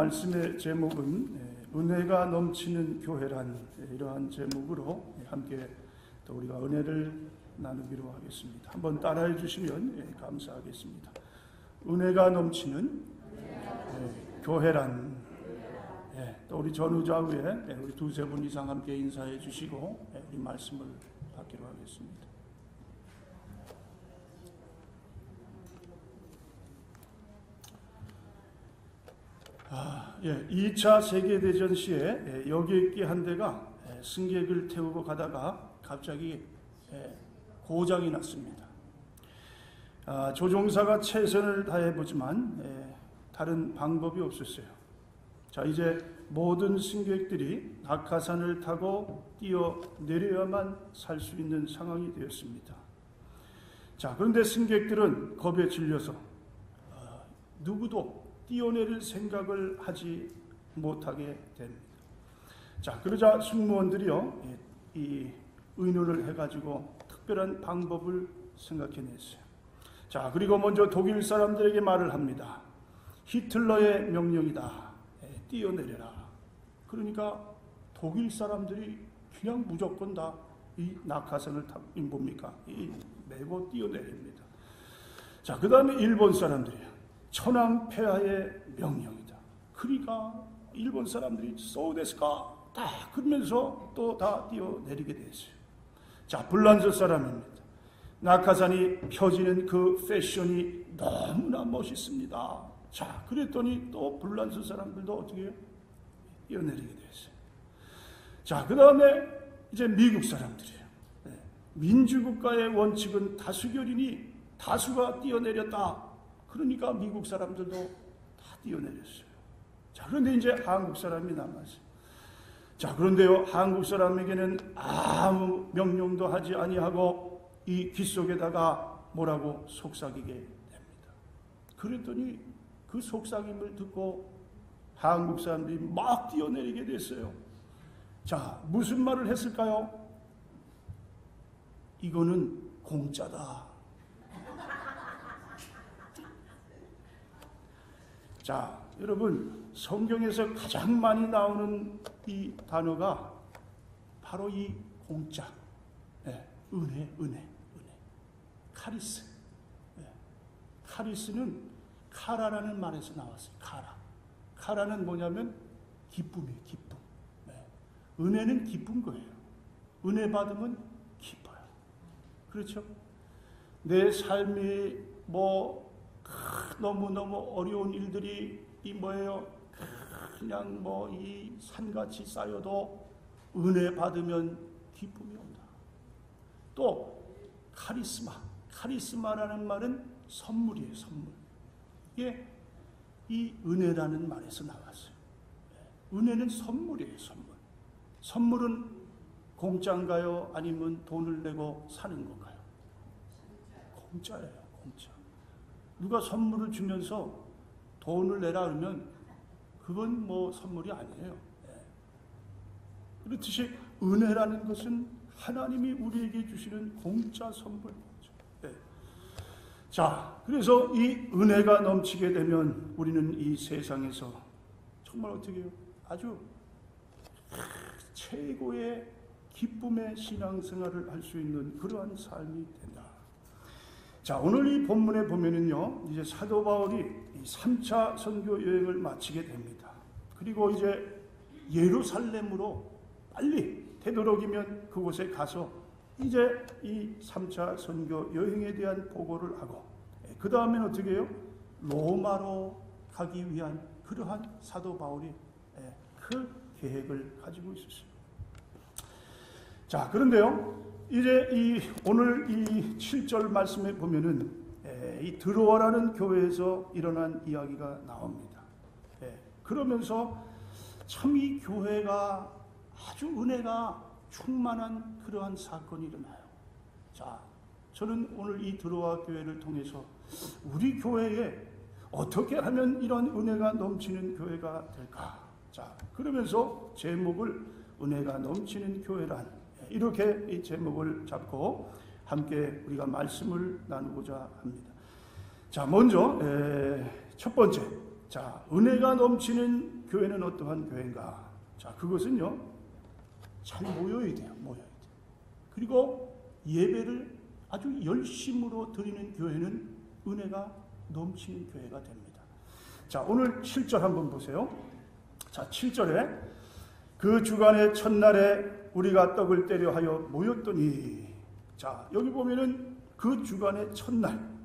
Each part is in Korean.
말씀의 제목은 은혜가 넘치는 교회란 이러한 제목으로 함께 또 우리가 은혜를 나누기로 하겠습니다. 한번 따라해 주시면 감사하겠습니다. 은혜가 넘치는 교회란. 또 우리 전우좌우에 우리 두세 분 이상 함께 인사해 주시고 이 말씀을 받기로 하겠습니다. 2차 세계대전 시에 여객기 한 대가 승객을 태우고 가다가 갑자기 고장이 났습니다. 조종사가 최선을 다해보지만 다른 방법이 없었어요. 자, 이제 모든 승객들이 낙하산을 타고 뛰어내려야만 살 수 있는 상황이 되었습니다. 자, 그런데 승객들은 겁에 질려서 누구도 뛰어내릴 생각을 하지 못하게 됩니다. 자, 그러자 승무원들이요, 이 의논을 해가지고 특별한 방법을 생각해냈어요. 자, 그리고 먼저 독일 사람들에게 말을 합니다. 히틀러의 명령이다. 뛰어내려라. 그러니까 독일 사람들이 그냥 무조건 다 이 낙하산을 타고 뭡니까? 메고 뛰어내립니다. 자, 그 다음에 일본 사람들이요. 천황폐하의 명령이다. 그러니까 일본 사람들이 소데스까 다 그러면서 또 다 뛰어내리게 됐어요. 자, 불란서 사람입니다. 낙하산이 펴지는 그 패션이 너무나 멋있습니다. 자, 그랬더니 또 불란서 사람들도 어떻게 해요? 뛰어내리게 됐어요. 자, 그 다음에 이제 미국 사람들이에요. 민주국가의 원칙은 다수결이니 다수가 뛰어내렸다. 그러니까 미국 사람들도 다 뛰어내렸어요. 자, 그런데 이제 한국 사람이 남았어요. 자, 그런데요, 한국 사람에게는 아무 명령도 하지 아니하고 이 귀 속에다가 뭐라고 속삭이게 됩니다. 그랬더니 그 속삭임을 듣고 한국 사람들이 막 뛰어내리게 됐어요. 자, 무슨 말을 했을까요? 이거는 공짜다. 자, 여러분, 성경에서 가장 많이 나오는 이 단어가 바로 이 공짜, 은혜. 카리스. 카리스는 카라라는 말에서 나왔어요. 카라는 뭐냐면 기쁨이에요. 기쁨. 은혜는 기쁜 거예요. 은혜 받으면 기뻐요. 그렇죠? 내 삶이 너무너무 어려운 일들이 그냥 이 산같이 쌓여도 은혜 받으면 기쁨이 온다. 또 카리스마라는 말은 선물이에요. 선물. 이게 이 은혜라는 말에서 나왔어요. 은혜는 선물이에요. 선물은 공짜인가요? 아니면 돈을 내고 사는 건가요? 공짜예요. 공짜. 누가 선물을 주면서 돈을 내라 그러면 그건 선물이 아니에요. 그렇듯이 은혜라는 것은 하나님이 우리에게 주시는 공짜 선물이죠. 자, 그래서 이 은혜가 넘치게 되면 우리는 이 세상에서 정말 어떻게 해요? 아주 최고의 기쁨의 신앙생활을 할 수 있는 그러한 삶이 된다. 자, 오늘 이 본문에 보면은요, 이제 사도 바울이 3차 선교 여행을 마치게 됩니다. 그리고 이제 예루살렘으로 빨리 되도록이면 그곳에 가서 이제 이 3차 선교 여행에 대한 보고를 하고, 그 다음엔 어떻게 해요? 로마로 가기 위한 그러한 사도 바울이 그 계획을 가지고 있었어요. 자, 그런데요, 이제 오늘 이 7절 말씀에 보면은 이 드로아라는 교회에서 일어난 이야기가 나옵니다. 그러면서 참 이 교회가 아주 은혜가 충만한 그러한 사건이 일어나요. 자, 저는 오늘 이 드로아 교회를 통해서 우리 교회에 어떻게 하면 이런 은혜가 넘치는 교회가 될까? 자, 그러면서 제목을 은혜가 넘치는 교회란, 이렇게 이 제목을 잡고 함께 우리가 말씀을 나누고자 합니다. 자, 먼저 첫 번째 자, 은혜가 넘치는 교회는 어떠한 교회인가? 자, 그것은요, 잘 모여야 돼요. 모여야 돼요. 그리고 예배를 아주 열심으로 드리는 교회는 은혜가 넘치는 교회가 됩니다. 자, 오늘 7절 한번 보세요. 자, 7절에 그 주간의 첫날에 우리가 떡을 떼려 하여 모였더니, 자, 여기 보면은 그 주간의 첫날.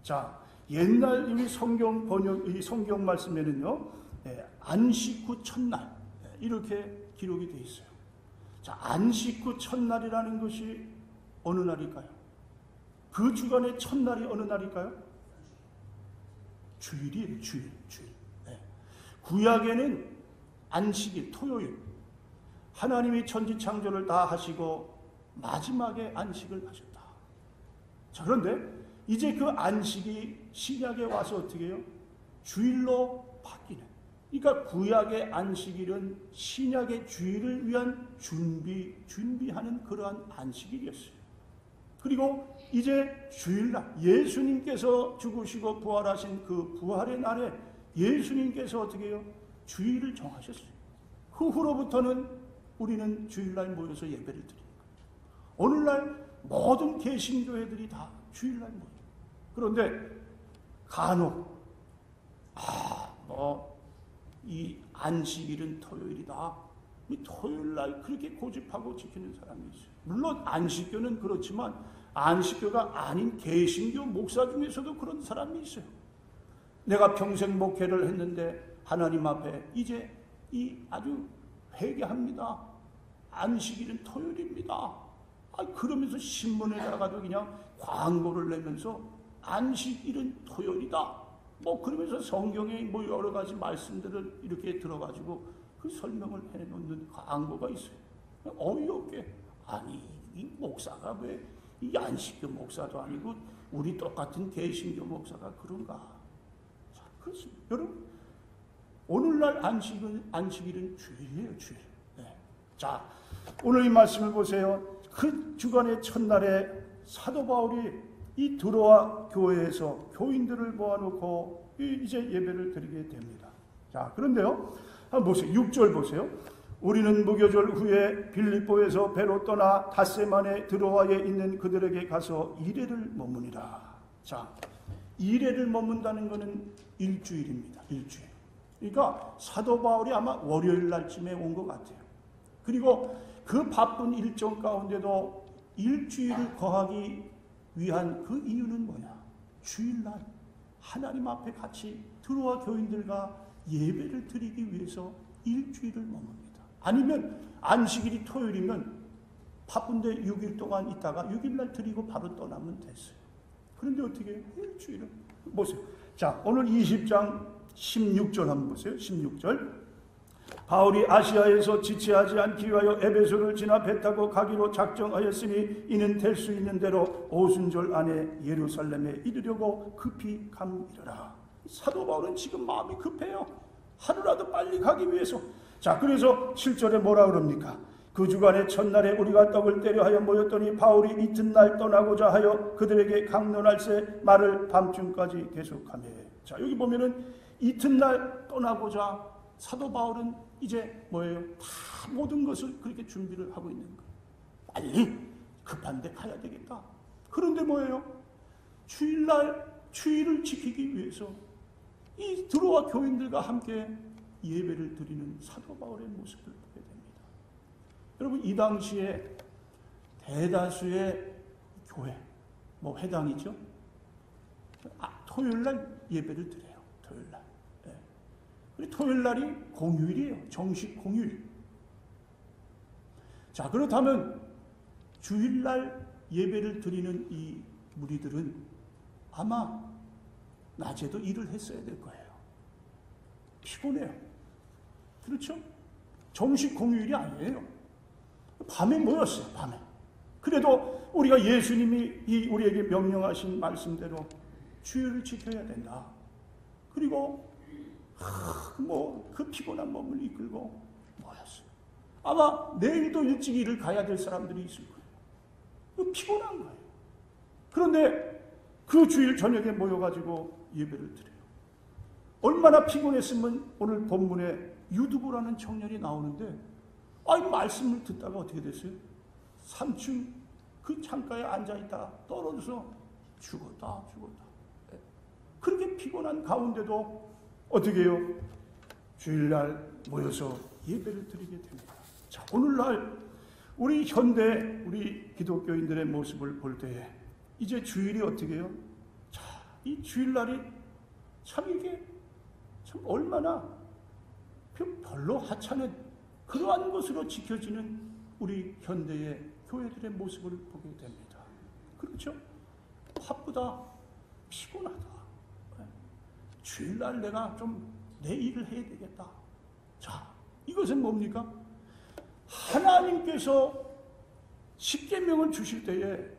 자, 옛날 우리 성경 번역, 이 성경 말씀에는요, 안식 후 첫날, 이렇게 기록이 되어 있어요. 자, 안식 후 첫날이라는 것이 어느 날일까요? 그 주간의 첫날이 어느 날일까요? 주일이에요, 주일. 구약에는 안식일, 토요일. 하나님이 천지 창조를 다 하시고 마지막에 안식을 하셨다. 자, 그런데 이제 그 안식이 신약에 와서 어떻게 해요? 주일로 바뀌는. 그러니까 구약의 안식일은 신약의 주일을 위한 준비하는 그러한 안식일이었어요. 그리고 이제 주일날 예수님께서 죽으시고 부활하신 그 부활의 날에 예수님께서 어떻게 해요? 주일을 정하셨어요. 그 후로부터는 우리는 주일날 모여서 예배를 드리는 거예요. 오늘날 모든 개신교회들이 다 주일날 모여요. 그런데 간혹 이 안식일은 토요일이다. 이 토요일날 그렇게 고집하고 지키는 사람이 있어요. 물론 안식교는 그렇지만 안식교가 아닌 개신교 목사 중에서도 그런 사람이 있어요. 내가 평생 목회를 했는데 하나님 앞에 이제 아주 회개합니다. 안식일은 토요일입니다. 그러면서 신문에다가도 그냥 광고를 내면서 안식일은 토요일이다. 그러면서 성경에 여러 가지 말씀들을 이렇게 들어가지고 그 설명을 해놓는 광고가 있어요. 어이없게. 아니, 이 목사가 왜 이 안식교 목사도 아니고 우리 똑같은 개신교 목사가 그런가? 자, 그렇습니다. 여러분, 오늘날 안식일은 주일이에요, 주일. 네. 자, 오늘 이 말씀을 보세요. 그 주간의 첫날에 사도 바울이 이 드로아 교회에서 교인들을 모아놓고 이제 예배를 드리게 됩니다. 자, 그런데요, 한번 보세요. 6절 보세요. 우리는 무교절 후에 빌립보에서 배로 떠나 닷새만에 드로아에 있는 그들에게 가서 이레를 머무니라. 자, 이레를 머문다는 것은 일주일입니다. 일주일. 그러니까 사도 바울이 아마 월요일 날쯤에 온 것 같아요. 그리고 그 바쁜 일정 가운데도 일주일을 거하기 위한 그 이유는 뭐냐? 주일날 하나님 앞에 같이 드로아 교인들과 예배를 드리기 위해서 일주일을 머뭅니다. 아니면 안식일이 토요일이면 바쁜데 6일 동안 있다가 6일날 드리고 바로 떠나면 됐어요. 그런데 어떻게 해요? 일주일을 보세요. 자, 오늘 20장 16절 한번 보세요. 16절. 바울이 아시아에서 지체하지 않기 위하여 에베소를 지나 배 타고 가기로 작정하였으니 이는 될 수 있는 대로 오순절 안에 예루살렘에 이르려고 급히 감이르라. 사도 바울은 지금 마음이 급해요. 하루라도 빨리 가기 위해서. 자, 그래서 7절에 뭐라 그럽니까? 그 주간의 첫날에 우리가 떡을 떼려 하여 모였더니 바울이 이튿날 떠나고자 하여 그들에게 강론할새 말을 밤중까지 계속하며. 자, 여기 보면은 이튿날 떠나고자 사도 바울은 이제 뭐예요? 다 모든 것을 그렇게 준비를 하고 있는 거예요. 빨리 급한데 가야 되겠다. 그런데 뭐예요? 주일을 지키기 위해서 이 드로아 교인들과 함께 예배를 드리는 사도 바울의 모습을 보게 됩니다. 여러분, 이 당시에 대다수의 교회, 회당이죠. 토요일날 예배를 드려요. 토요일날. 토요일날이 공휴일이에요. 정식 공휴일. 자, 그렇다면 주일날 예배를 드리는 이 무리들은 아마 낮에도 일을 했어야 될 거예요. 피곤해요. 그렇죠? 정식 공휴일이 아니에요. 밤에 모였어요. 밤에. 그래도 우리가 예수님이 우리에게 명령하신 말씀대로 주일을 지켜야 된다. 그리고 그 피곤한 몸을 이끌고 모였어요. 아마 내일도 일찍 일을 가야 될 사람들이 있을 거예요. 피곤한 거예요. 그런데 그 주일 저녁에 모여가지고 예배를 드려요. 얼마나 피곤했으면 오늘 본문에 유두고라는 청년이 나오는데 이 말씀을 듣다가 어떻게 됐어요? 3층 그 창가에 앉아있다가 떨어져서 죽었다. 그렇게 피곤한 가운데도 어떻게 해요? 주일날 모여서 예배를 드리게 됩니다. 자, 오늘날 우리 현대 우리 기독교인들의 모습을 볼 때에 이제 주일이 어떻게 해요? 자, 이 주일날이 참 이게 참 얼마나 별로 하찮은 그러한 것으로 지켜지는 우리 현대의 교회들의 모습을 보게 됩니다. 그렇죠? 바쁘다, 피곤하다. 주일날 내가 좀 내 일을 해야 되겠다. 자, 이것은 뭡니까? 하나님께서 십계명을 주실 때에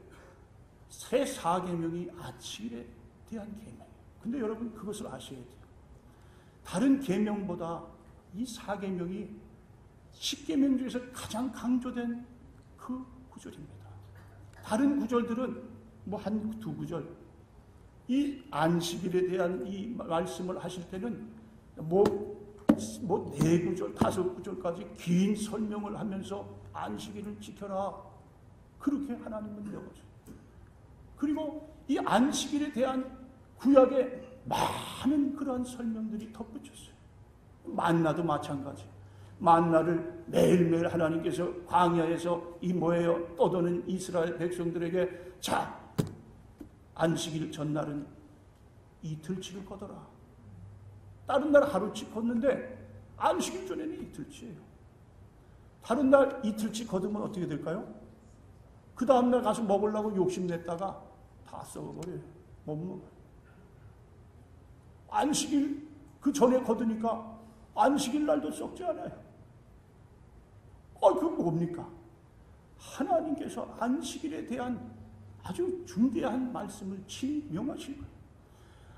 새 4계명이 안식일에 대한 계명이에요. 근데 여러분 그것을 아셔야 돼요. 다른 계명보다 이 4계명이 10계명 중에서 가장 강조된 그 구절입니다. 다른 구절들은 뭐 한 두 구절, 이 안식일에 대한 이 말씀을 하실 때는 뭐 4구절, 5구절까지 긴 설명을 하면서 안식일을 지켜라. 그렇게 하나님은 명하셨어요. 그리고 이 안식일에 대한 구약에 많은 그러한 설명들이 덧붙였어요. 만나도 마찬가지. 만나를 매일매일 하나님께서 광야에서 이 뭐예요? 떠도는 이스라엘 백성들에게 자, 안식일 전날은 이틀치를 거둬라. 다른 날 하루치 걷는데 안식일 전에는 이틀치예요. 다른 날 이틀치 거두면 어떻게 될까요? 그 다음날 가서 먹으려고 욕심냈다가 다 썩어버려요. 못 먹어요. 안식일 그 전에 거두니까 안식일 날도 썩지 않아요. 그거 뭡니까? 하나님께서 안식일에 대한 아주 중대한 말씀을 명하신 거예요.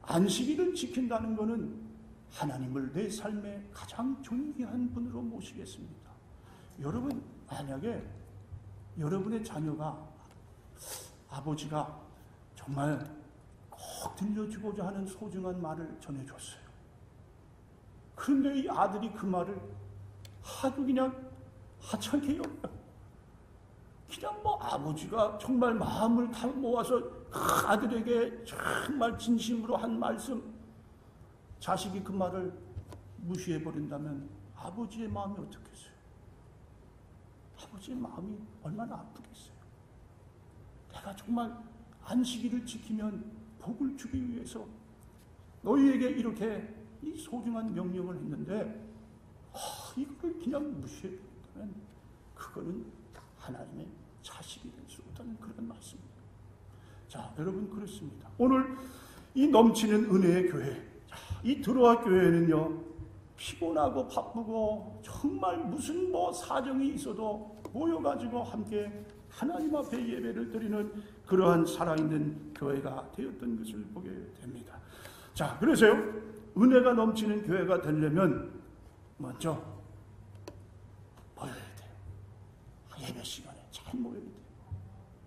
안식일을 지킨다는 것은 하나님을 내 삶의 가장 존귀한 분으로 모시겠습니다. 여러분, 만약에 여러분의 자녀가 아버지가 정말 꼭 들려주고자 하는 소중한 말을 전해줬어요. 그런데 이 아들이 그 말을 아주 그냥 하찮게 여겨요. 그냥 뭐 아버지가 정말 마음을 다 모아서 그 아들에게 정말 진심으로 한 말씀, 자식이 그 말을 무시해버린다면 아버지의 마음이 어떻겠어요? 아버지의 마음이 얼마나 아프겠어요? 내가 정말 안식일을 지키면 복을 주기 위해서 너희에게 이렇게 이 소중한 명령을 했는데 이걸 그냥 무시해버린다면 그거는 하나님의 자식이 될 수 없다는 그런 말씀입니다. 자, 여러분 그렇습니다. 오늘 이 넘치는 은혜의 교회, 이 드로아 교회는요, 피곤하고 바쁘고 정말 무슨 뭐 사정이 있어도 모여가지고 함께 하나님 앞에 예배를 드리는 그러한 살아있는 교회가 되었던 것을 보게 됩니다. 자, 그래서요, 은혜가 넘치는 교회가 되려면 먼저 모여야 돼요. 예배 시간에 잘 모여야 돼요.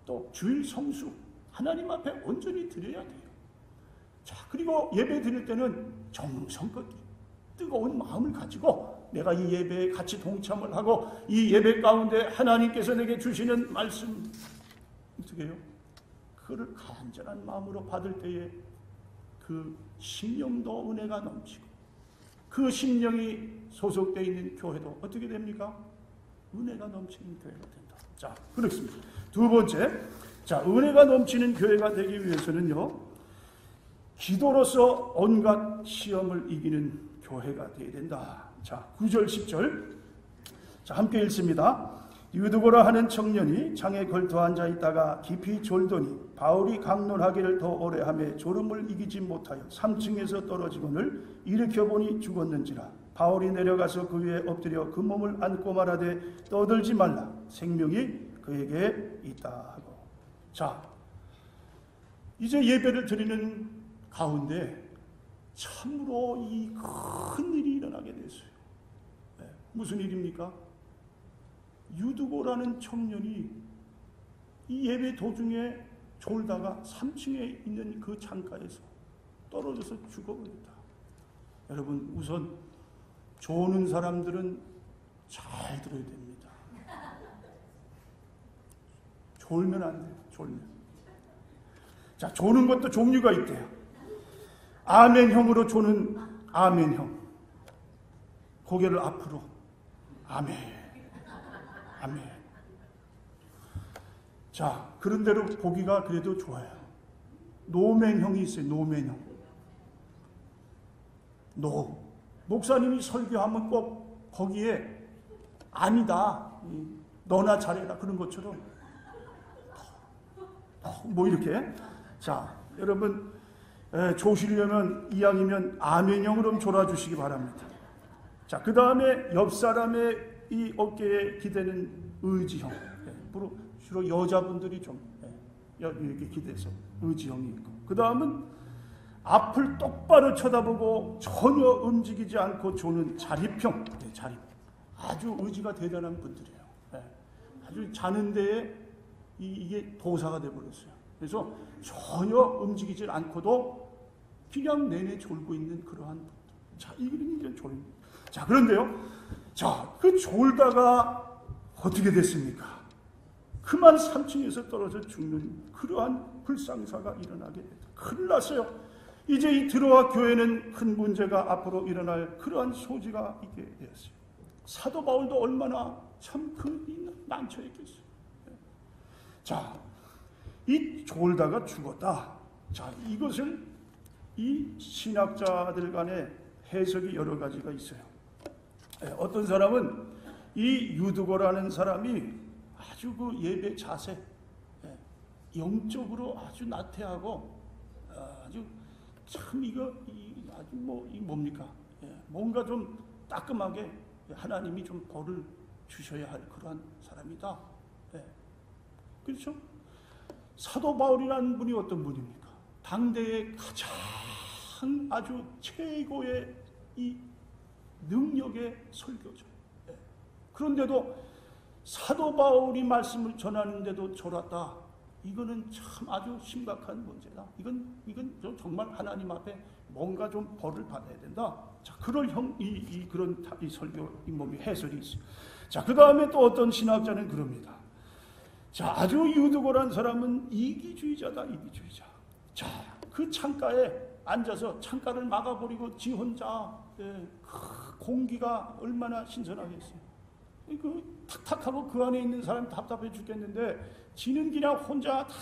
또 주일 성수, 하나님 앞에 온전히 드려야 돼요. 자, 그리고 예배 드릴 때는 정성껏 뜨거운 마음을 가지고 내가 이 예배에 같이 동참을 하고 이 예배 가운데 하나님께서 내게 주시는 말씀 어떻게 해요? 그를 간절한 마음으로 받을 때에 그 심령도 은혜가 넘치고 그 심령이 소속되어 있는 교회도 어떻게 됩니까? 은혜가 넘치는 교회가 된다. 자, 그렇습니다. 두 번째, 자, 은혜가 넘치는 교회가 되기 위해서는요, 기도로서 온갖 시험을 이기는 교회가 되어야 된다. 자, 9절 10절 자, 함께 읽습니다. 유두고라 하는 청년이 창에 걸터 앉아 있다가 깊이 졸더니 바울이 강론하기를 더 오래 하며 졸음을 이기지 못하여 3층에서 떨어지고는 일으켜보니 죽었는지라. 바울이 내려가서 그 위에 엎드려 그 몸을 안고 말하되 떠들지 말라, 생명이 그에게 있다 하고. 자, 이제 예배를 드리는 가운데 참으로 이 큰 일이 일어나게 됐어요. 네, 무슨 일입니까? 유두고라는 청년이 이 예배 도중에 졸다가 3층에 있는 그 창가에서 떨어져서 죽어버렸다. 여러분, 우선 조는 사람들은 잘 들어야 됩니다. 졸면 안 돼요. 졸면. 자, 조는 것도 종류가 있대요. 아멘형으로 조는 아멘형. 고개를 앞으로. 아멘. 아멘. 자, 그런대로 보기가 그래도 좋아요. 노멘형이 있어요. 노멘형. 목사님이 설교하면 꼭 거기에 아니다, 너나 잘해라, 그런 것처럼 뭐 이렇게. 자, 여러분, 조시려면 이왕이면 아멘형으로 졸아주시기 바랍니다. 자, 그 다음에 옆 사람의 이 어깨에 기대는 의지형. 주로 여자분들이 좀 이렇게 기대서 의지형이 있고, 그 다음은 앞을 똑바로 쳐다보고 전혀 움직이지 않고 조는 자립형. 자립. 아주 의지가 대단한 분들이에요. 아주 자는 데에 이게 도사가 되어버렸어요. 그래서 전혀 움직이지 않고도 그냥 내내 졸고 있는 그러한 분들. 자, 이게 졸입니다. 자, 그런데요. 자, 그 졸다가 어떻게 됐습니까? 그만 3층에서 떨어져 죽는 그러한 불상사가 일어나게 됐다. 큰일 났어요. 이제 이 들어와 교회는 큰 문제가 앞으로 일어날 그러한 소지가 있게 되었어요. 사도 바울도 얼마나 참 그 난처했겠어요. 자, 이 졸다가 죽었다. 자, 이것을 이 신학자들 간에 해석이 여러 가지가 있어요. 어떤 사람은 이 유두고라는 사람이 아주 그 예배 자세, 영적으로 아주 나태하고 아주 참 아주 뭡니까? 뭔가 좀 따끔하게 하나님이 좀 벌을 주셔야 할 그러한 사람이다. 그렇죠? 사도 바울이라는 분이 어떤 분입니까? 당대의 가장 아주 최고의 이 능력의 설교자. 그런데도 사도 바울이 말씀을 전하는데도 졸았다. 이거는 참 아주 심각한 문제다. 이건 정말 하나님 앞에 뭔가 좀 벌을 받아야 된다. 자, 그런 그런 설교 해설이 있어요. 자, 그 다음에 또 어떤 신학자는 그럽니다. 자, 아주 유두고란 사람은 이기주의자다, 이기주의자. 자, 그 창가에 앉아서 창가를 막아버리고 지 혼자, 그 공기가 얼마나 신선하겠어요. 그 탁탁하고 그 안에 있는 사람 답답해 죽겠는데, 지는 그냥 혼자 다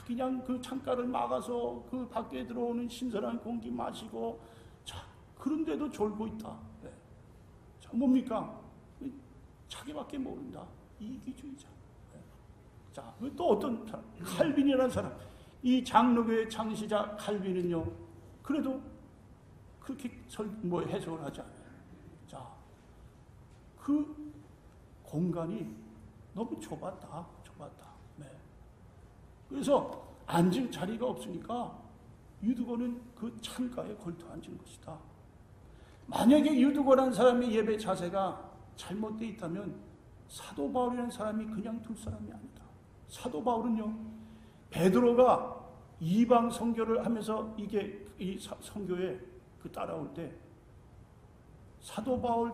그냥 그 창가를 막아서 그 밖에 들어오는 신선한 공기 마시고, 자, 그런데도 졸고 있다. 자, 뭡니까? 자기밖에 모른다. 이기주의자. 자, 또 어떤 사람, 칼빈이라는 사람, 이 장로교의 창시자 칼빈은요, 그래도 그렇게 해석을 하지 않아요. 자, 그 공간이 너무 좁았다. 그래서 앉을 자리가 없으니까 유두고는 그 창가에 걸터 앉은 것이다. 만약에 유두고라는 사람의 예배 자세가 잘못되어 있다면 사도 바울이라는 사람이 그냥 둘 사람이 아니다. 사도 바울은요, 베드로가 이방 선교를 하면서 이게 이 선교에 그 따라올 때 사도 바울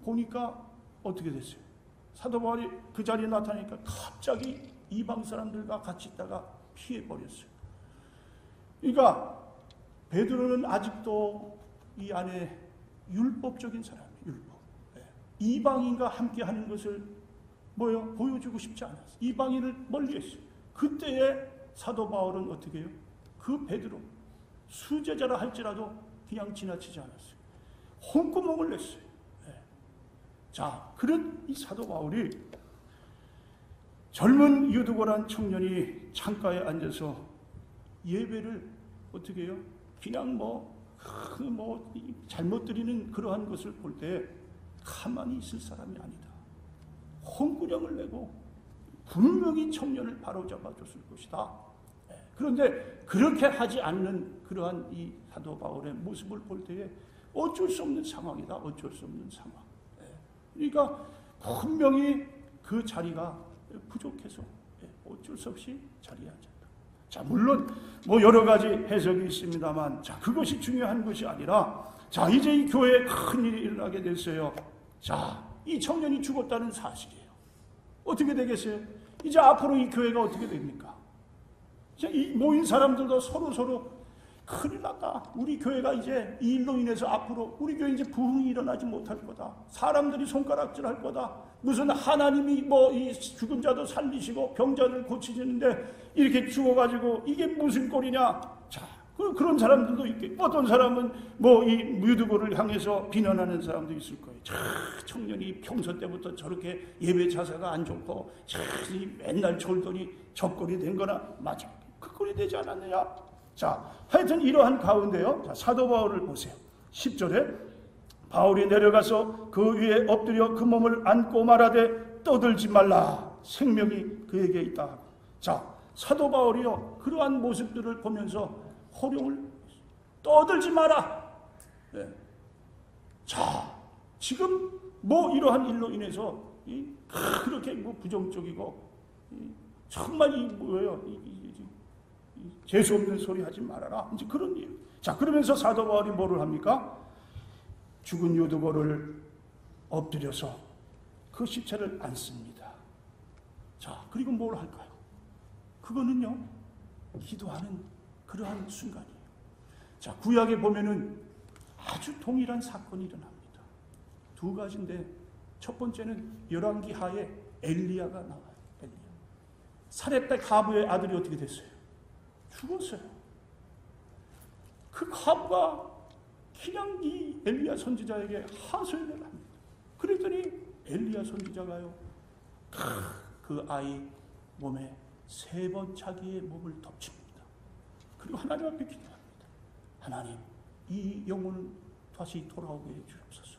보니까 어떻게 됐어요? 사도 바울이 그 자리에 나타나니까 갑자기 이방 사람들과 같이 있다가 피해버렸어요. 그러니까 베드로는 아직도 이 안에 율법적인 사람이에요. 율법. 이방인과 함께 하는 것을 보여주고 싶지 않았어요. 이방인을 멀리했어요. 그때에 사도 바울은 어떻게 해요? 그 베드로 수제자라 할지라도 그냥 지나치지 않았어요. 혼구멍을 냈어요. 자, 그런 이 사도 바울이 젊은 유두고란 청년이 창가에 앉아서 예배를 어떻게 해요? 그냥 잘못 드리는 그러한 것을 볼 때 가만히 있을 사람이 아니다. 혼구령을 내고 분명히 청년을 바로잡아 줬을 것이다. 그런데 그렇게 하지 않는 그러한 이 사도 바울의 모습을 볼 때에 어쩔 수 없는 상황이다. 어쩔 수 없는 상황. 그러니까 분명히 그 자리가 부족해서 어쩔 수 없이 자리에 앉았다. 자, 물론 여러 가지 해석이 있습니다만, 자, 그것이 중요한 것이 아니라 자, 이제 이 교회에 큰 일이 일어나게 됐어요. 자, 이 청년이 죽었다는 사실이에요. 어떻게 되겠어요? 이제 앞으로 이 교회가 어떻게 됩니까? 이제 이 모인 사람들도 서로 큰일 났다. 우리 교회가 이제 이 일로 인해서 앞으로 우리 교회 이제 부흥이 일어나지 못할 거다. 사람들이 손가락질 할 거다. 무슨 하나님이 뭐 이 죽은 자도 살리시고 병자를 고치시는데 이렇게 죽어가지고 이게 무슨 꼴이냐. 자, 그런 사람들도 있겠고, 어떤 사람은 뭐 이 유두고를 향해서 비난하는 사람도 있을 거예요. 청년이 평소 때부터 저렇게 예배 자세가 안 좋고 맨날 졸더니 적골이 된 거나 맞아. 그 꼴이 되지 않았느냐. 자, 하여튼 이러한 가운데요. 자, 사도 바울을 보세요. 10절에 바울이 내려가서 그 위에 엎드려 그 몸을 안고 말하되 떠들지 말라. 생명이 그에게 있다. 자, 사도 바울이요. 그러한 모습들을 보면서 호령을 떠들지 마라. 네. 자, 지금 뭐 이러한 일로 인해서 그렇게 뭐 부정적이고 정말 이 뭐예요? 재수 없는 소리 하지 말아라. 이제 그런 일. 자, 그러면서 사도 바울이 뭐를 합니까? 죽은 유두고를 엎드려서 그 시체를 안습니다. 자, 그리고 뭘 할까요? 그거는요, 기도하는 그러한 순간이에요. 자, 구약에 보면은 아주 동일한 사건이 일어납니다. 두 가지인데, 첫 번째는 열왕기 하에 엘리야가 나와요. 엘리야. 사렙대 가부의 아들이 어떻게 됐어요? 죽었어요. 그 가부가 그냥 이 엘리야 선지자에게 하소연을 합니다. 그랬더니 엘리야 선지자가요, 그 아이 몸에 3번 자기의 몸을 덮칩니다. 그리고 하나님 앞에 기도합니다. 하나님, 이 영혼을 다시 돌아오게 해주옵소서.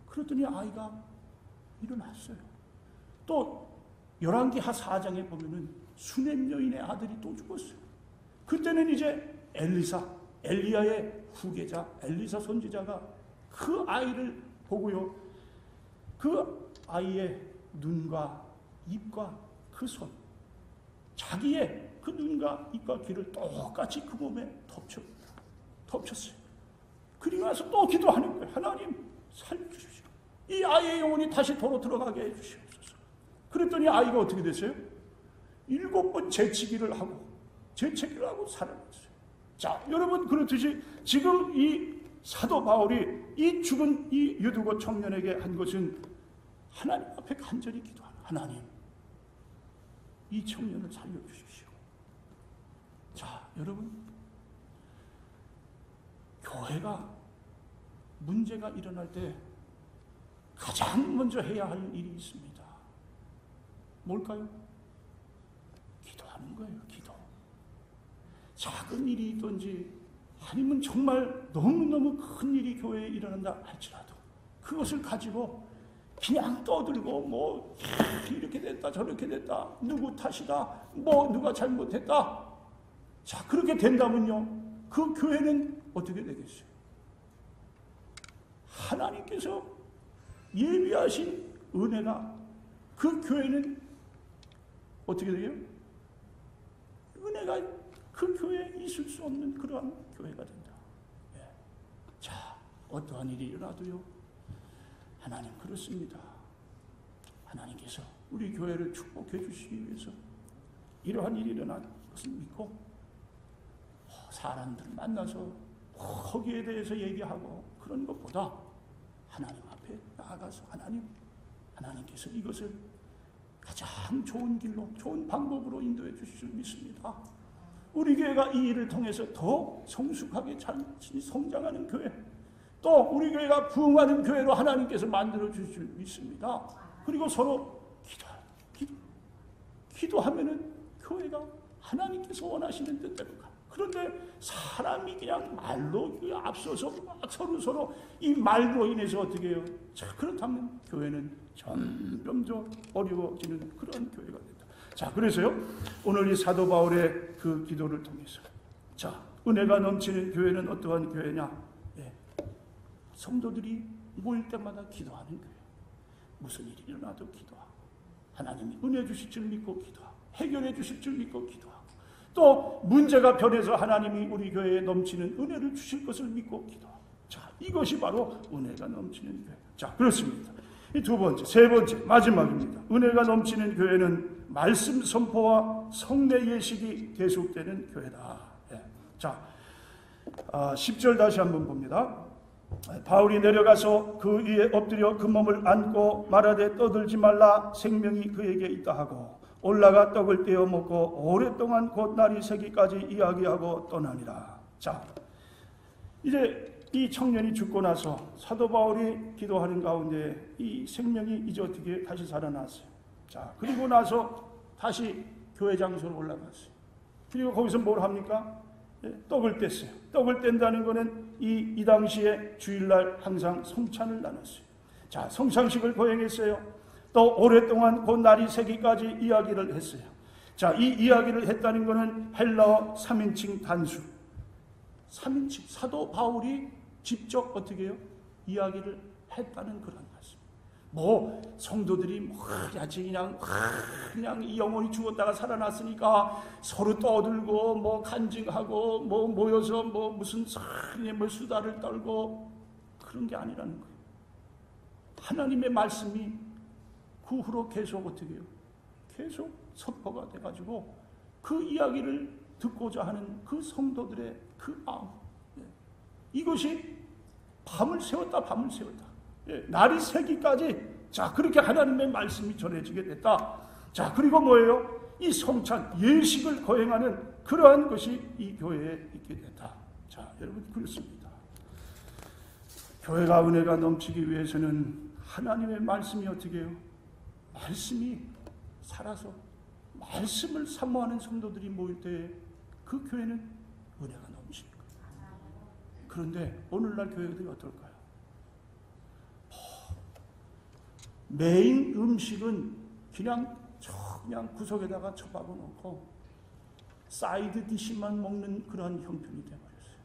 그랬더니 아이가 일어났어요. 또 열왕기 하 4장에 보면은 수넴 여인의 아들이 또 죽었어요. 그때는 이제 엘리야의 후계자 엘리사 선지자가 그 아이를 보고요, 그 아이의 눈과 입과 그 손, 자기의 그 눈과 입과 귀를 똑같이 그 몸에 덮쳤어요. 그리고 나서 또 기도하는 거예요. 하나님, 살려주십시오. 이 아이의 영혼이 다시 도로 들어가게 해주시옵소서. 그랬더니 아이가 어떻게 됐어요? 7번 재치기를 하고 살아났어요. 자, 여러분, 그렇듯이 지금 이 사도 바울이 이 죽은 이 유두고 청년에게 한 것은 하나님 앞에 간절히 기도하는, 하나님, 이 청년을 살려주십시오. 자, 여러분, 교회가 문제가 일어날 때 가장 먼저 해야 할 일이 있습니다. 뭘까요? 기도하는 거예요. 기도. 작은 일이 있든지 아니면 정말 너무너무 큰 일이 교회에 일어난다 할지라도 그것을 가지고 그냥 떠들고 뭐 이렇게 됐다 저렇게 됐다 누구 탓이다 뭐 누가 잘못했다. 자, 그렇게 된다면요, 그 교회는 어떻게 되겠어요? 하나님께서 예비하신 은혜가 그 교회는 어떻게 돼요? 은혜가 그 교회에 있을 수 없는 그러한 교회가 된다. 예. 자, 어떠한 일이 일어나도요, 하나님 그렇습니다. 하나님께서 우리 교회를 축복해 주시기 위해서 이러한 일이 일어난 것을 믿고 사람들 만나서 거기에 대해서 얘기하고 그런 것보다 하나님 앞에 나아가서 하나님께서 이것을 가장 좋은 길로, 좋은 방법으로 인도해 주실 줄 믿습니다. 우리 교회가 이 일을 통해서 더 성숙하게 잘 성장하는 교회, 또 우리 교회가 부흥하는 교회로 하나님께서 만들어 주실 줄 믿습니다. 그리고 서로 기도하면은 교회가 하나님께서 원하시는 뜻대로 가. 그런데 사람이 그냥 말로 앞서서 막 서로 이 말로 인해서 어떻게 해요? 자, 그렇다면 교회는 점점 더 어려워지는 그런 교회가 된다. 자, 그래서요, 오늘 이 사도 바울의 그 기도를 통해서, 자, 은혜가 넘치는 교회는 어떠한 교회냐? 예. 성도들이 모일 때마다 기도하는 교회. 무슨 일이 일어나도 기도하고, 하나님이 은혜 주실 줄 믿고 기도하고, 해결해 주실 줄 믿고 기도하고, 또 문제가 변해서 하나님이 우리 교회에 넘치는 은혜를 주실 것을 믿고 기도하고, 자, 이것이 바로 은혜가 넘치는 교회. 자, 그렇습니다. 이 두 번째, 세 번째, 마지막입니다. 은혜가 넘치는 교회는 말씀 선포와 성례 예식이 계속되는 교회다. 예. 자, 10절 다시 한번 봅니다. 바울이 내려가서 그 위에 엎드려 그 몸을 안고 말하되 떠들지 말라, 생명이 그에게 있다 하고 올라가 떡을 떼어 먹고 오랫동안 곧 날이 새기까지 이야기하고 떠나니라. 자, 이제 이 청년이 죽고 나서 사도 바울이 기도하는 가운데 이 생명이 이제 어떻게 다시 살아났어요. 자, 그리고 나서 다시 교회 장소로 올라갔어요. 그리고 거기서 뭘 합니까? 떡을 뗐어요. 떡을 뗀다는 것은 이 당시에 주일날 항상 성찬을 나눴어요. 자, 성찬식을 거행했어요. 또 오랫동안 곧 날이 새기까지 이야기를 했어요. 자, 이 이야기를 했다는 것은 헬라어 3인칭 단수. 3인칭 사도 바울이 직접 어떻게 해요? 이야기를 했다는 그런 말씀. 뭐 성도들이 아직 그냥 영혼이 죽었다가 살아났으니까 서로 떠들고 뭐 간증하고 뭐 모여서 뭐 무슨 뭐 수다를 떨고 그런 게 아니라는 거예요. 하나님의 말씀이 그 후로 계속 어떻게 해요? 계속 선포가 돼가지고 그 이야기를 듣고자 하는 그 성도들의 그 마음, 이것이 밤을 새웠다. 날이 새기까지, 자, 그렇게 하나님의 말씀이 전해지게 됐다. 자, 그리고 뭐예요? 이 성찬, 예식을 거행하는 그러한 것이 이 교회에 있게 됐다. 자, 여러분, 그렇습니다. 교회가 은혜가 넘치기 위해서는 하나님의 말씀이 어떻게 해요? 말씀이 살아서 말씀을 사모하는 성도들이 모일 때 그 교회는 은혜가 넘칩니다. 그런데 오늘날 교회들이 어떨까요? 메인 음식은 그냥 구석에다가 처박아 놓고 사이드 디시만 먹는 그런 형편이 되어버렸어요.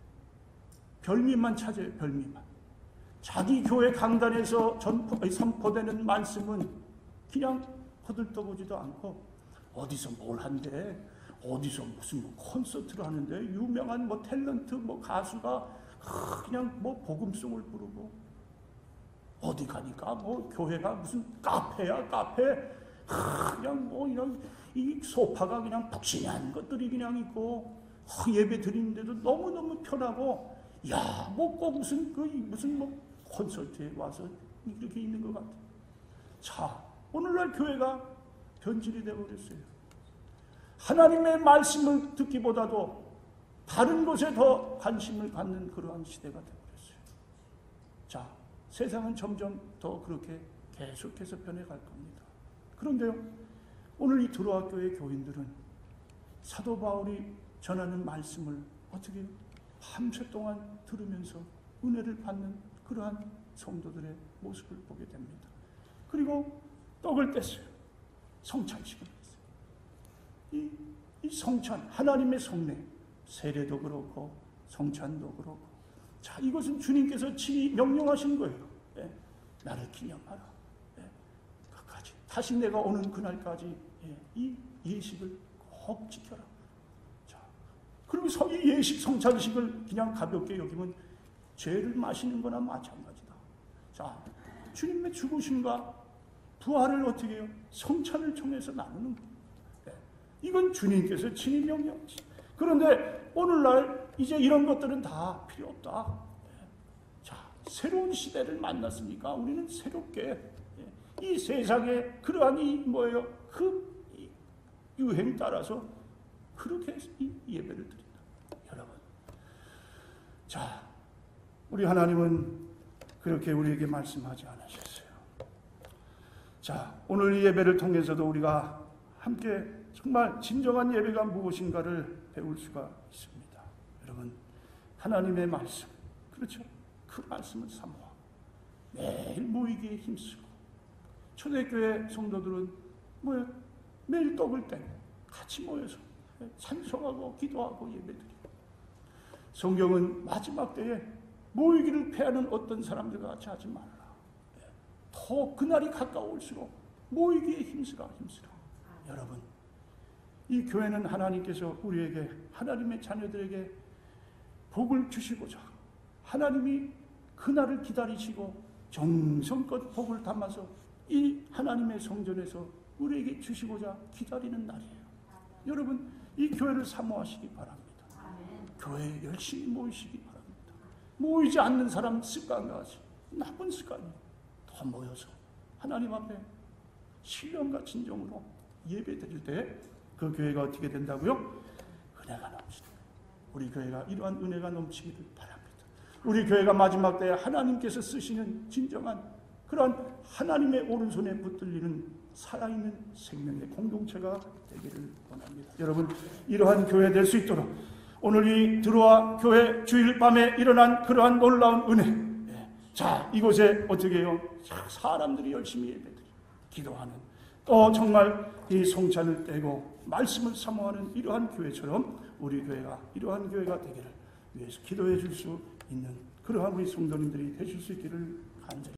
별미만 찾아요. 별미만. 자기 교회 강단에서 선포되는 말씀은 그냥 허들떠보지도 않고 어디서 뭘 한대, 어디서 무슨 뭐 콘서트를 하는데 유명한 뭐 탤런트 뭐 가수가 그냥 뭐 복음송을 부르고 어디 가니까 뭐 교회가 무슨 카페야 카페, 그냥 뭐 이런 이 소파가 그냥 푹신한 것들이 그냥 있고 예배 드리는데도 너무 편하고, 야, 뭐 꼭 무슨 뭐 콘서트에 와서 이렇게 있는 것 같아. 자, 오늘날 교회가 변질이 되어버렸어요. 하나님의 말씀을 듣기보다도 다른 것에 더 관심을 갖는 그러한 시대가 되어버렸어요. 자, 세상은 점점 더 그렇게 계속해서 변해갈 겁니다. 그런데요, 오늘 이 드로아 교회 교인들은 사도 바울이 전하는 말씀을 어떻게 밤새 동안 들으면서 은혜를 받는 그러한 성도들의 모습을 보게 됩니다. 그리고 떡을 뗐어요. 성찬식을 했어요. 이 성찬, 하나님의 성례, 세례도 그렇고 성찬도 그렇고, 자, 이것은 주님께서 친히 명령하신 거예요. 예, 나를 기념하라. 예, 끝까지 다시 내가 오는 그날까지, 예, 이 예식을 꼭 지켜라. 자, 그리고 이 예식 성찬식을 그냥 가볍게 여기면 죄를 마시는 거나 마찬가지다. 자, 주님의 죽으심과 부활을 어떻게 해요? 성찬을 통해서 나누는 거예요. 이건 주님께서 친히 명령하시죠. 그런데 오늘날 이제 이런 것들은 다 필요 없다. 자, 새로운 시대를 만났으니까 우리는 새롭게 이 세상에 그러한 그 유행 따라서 그렇게 이 예배를 드린다. 여러분, 자, 우리 하나님은 그렇게 우리에게 말씀하지 않으셨어요. 자, 오늘 이 예배를 통해서도 우리가 함께 정말 진정한 예배가 무엇인가를 배울 수가 있습니다. 여러분, 하나님의 말씀, 그렇죠? 그 말씀을 사모하고 매일 모이기에 힘쓰고, 초대교회 성도들은 매일 떡을 떼고 같이 모여서 찬송하고 기도하고 예배드리고, 성경은 마지막 때에 모이기를 패하는 어떤 사람들 같이 하지 말라. 더 그날이 가까울수록 모이기에 힘쓰라. 여러분, 이 교회는 하나님께서 우리에게, 하나님의 자녀들에게 복을 주시고자 하나님이 그날을 기다리시고 정성껏 복을 담아서 이 하나님의 성전에서 우리에게 주시고자 기다리는 날이에요. 여러분, 이 교회를 사모하시기 바랍니다. 교회에 열심히 모이시기 바랍니다. 모이지 않는 사람 습관과 같이 나쁜 습관이에요. 더 모여서 하나님 앞에 신령과 진정으로 예배 드릴 때 그 교회가 어떻게 된다고요? 은혜가 넘치는 거예요. 우리 교회가 이러한 은혜가 넘치기를 바랍니다. 우리 교회가 마지막 때에 하나님께서 쓰시는 진정한 그러한 하나님의 오른손에 붙들리는 살아있는 생명의 공동체가 되기를 원합니다. 여러분, 이러한 교회 될 수 있도록 오늘 이 들어와 교회 주일 밤에 일어난 그러한 놀라운 은혜, 자, 이곳에 어떻게 해요? 사람들이 열심히 예배드리고 기도하는, 또 정말 이 성찬을 떼고 말씀을 사모하는 이러한 교회처럼 우리 교회가 이러한 교회가 되기를 위해서 기도해 줄 수 있는 그러한 우리 성도님들이 되실 수 있기를 간절히